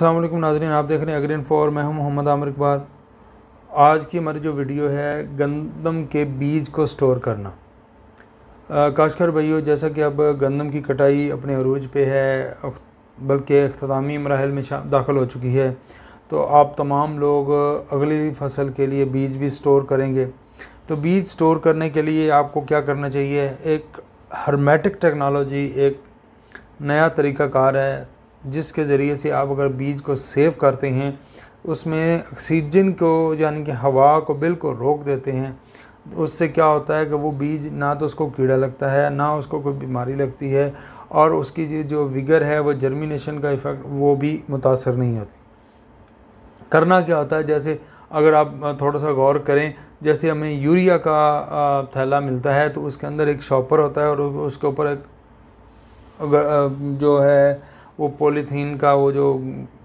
अस्सलाम वालेकुम नाज़रीन, आप देख रहे हैं अग्री इन्फो और मैं हूं मोहम्मद आमिर इकबाल। आज की हमारी जो वीडियो है गंदम के बीज को स्टोर करना। काश्तकार भाइयों, जैसा कि अब गंदम की कटाई अपने अरूज पे है, बल्कि अख्तामी मराहल में दाखिल हो चुकी है, तो आप तमाम लोग अगली फ़सल के लिए बीज भी स्टोर करेंगे। तो बीज स्टोर करने के लिए आपको क्या करना चाहिए? एक हर्मेटिक टेक्नोलॉजी, एक नया तरीक़ाकार है जिसके ज़रिए से आप अगर बीज को सेव करते हैं, उसमें ऑक्सीजन को यानी कि हवा को बिल्कुल रोक देते हैं। उससे क्या होता है कि वो बीज ना तो उसको कीड़ा लगता है, ना उसको कोई बीमारी लगती है, और उसकी जो विगर है, वो जर्मिनेशन का इफ़ेक्ट वो भी मुतासर नहीं होती। करना क्या होता है, जैसे अगर आप थोड़ा सा गौर करें, जैसे हमें यूरिया का थैला मिलता है तो उसके अंदर एक शॉपर होता है और उसके ऊपर एक जो है वो पॉलीथीन का वो जो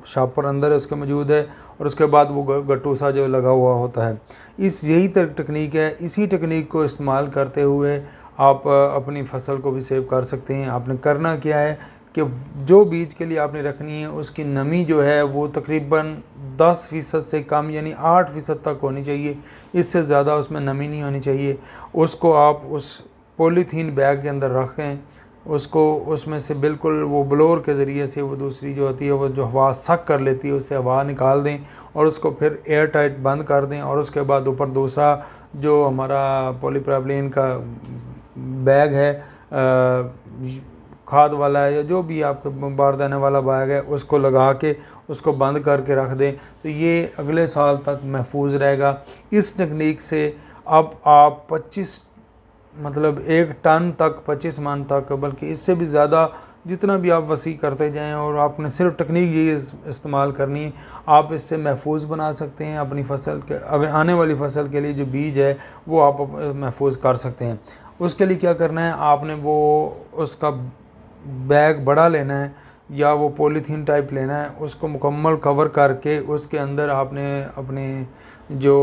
शॉपर अंदर है उसके मौजूद है, और उसके बाद वो गटूसा जो लगा हुआ होता है। यही तकनीक है। इसी तकनीक को इस्तेमाल करते हुए आप अपनी फ़सल को भी सेव कर सकते हैं। आपने करना क्या है कि जो बीज के लिए आपने रखनी है उसकी नमी जो है वो तकरीबन 10% से कम यानी 8% तक होनी चाहिए। इससे ज़्यादा उसमें नमी नहीं होनी चाहिए। उसको आप उस पॉलीथीन बैग के अंदर रखें, उसको उसमें से बिल्कुल वो ब्लोअर के ज़रिए से वो दूसरी जो होती है वो जो हवा सक कर लेती है उससे हवा निकाल दें, और उसको फिर एयर टाइट बंद कर दें। और उसके बाद ऊपर दूसरा जो हमारा पॉलीप्रोपिलीन का बैग है, खाद वाला है या जो भी आपके बारदाने वाला बैग है, उसको लगा के उसको बंद करके रख दें, तो ये अगले साल तक महफूज रहेगा। इस तकनीक से अब आप 1 टन तक, 25 मन तक, बल्कि इससे भी ज़्यादा जितना भी आप वसी करते जाएं, और आपने सिर्फ तकनीक ये इस्तेमाल करनी है, आप इससे महफूज बना सकते हैं अपनी फ़सल के। अगर आने वाली फ़सल के लिए जो बीज है वो आप महफूज कर सकते हैं। उसके लिए क्या करना है, आपने वो उसका बैग बड़ा लेना है या वो पॉलीथीन टाइप लेना है, उसको मुकम्मल कवर करके उसके अंदर आपने अपने जो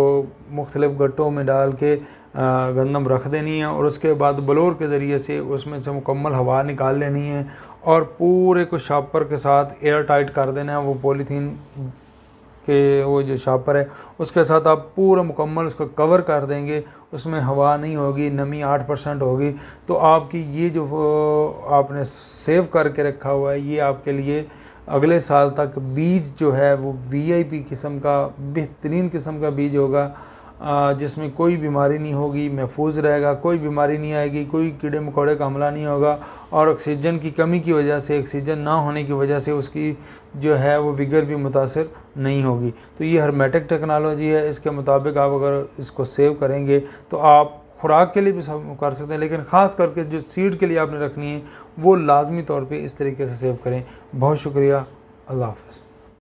मुख्तलिफ़ गट्टों में डाल के गंदम रख देनी है, और उसके बाद ब्लोअर के ज़रिए से उसमें से मुकम्मल हवा निकाल लेनी है, और पूरे को शॉपर के साथ एयर टाइट कर देना है। वो पॉलीथीन के वो जो शॉपर है उसके साथ आप पूरा मुकम्मल उसको कवर कर देंगे, उसमें हवा नहीं होगी, नमी 8% होगी। तो आपकी ये जो आपने सेव करके रखा हुआ है ये आपके लिए अगले साल तक बीज जो है वो VIP किस्म का, बेहतरीन किस्म का बीज होगा, जिसमें कोई बीमारी नहीं होगी, महफूज रहेगा, कोई बीमारी नहीं आएगी, कोई कीड़े मकोड़े का हमला नहीं होगा, और ऑक्सीजन की कमी की वजह से, ऑक्सीजन ना होने की वजह से उसकी जो है वो विगर भी मुतासर नहीं होगी। तो ये हर्मेटिक टेक्नोलॉजी है। इसके मुताबिक आप अगर इसको सेव करेंगे तो आप खुराक के लिए भी सब कर सकते हैं, लेकिन ख़ास करके जो सीड के लिए आपने रखनी है वो लाजमी तौर पे इस तरीके से सेव करें। बहुत शुक्रिया। अल्लाह हाफ़िज़।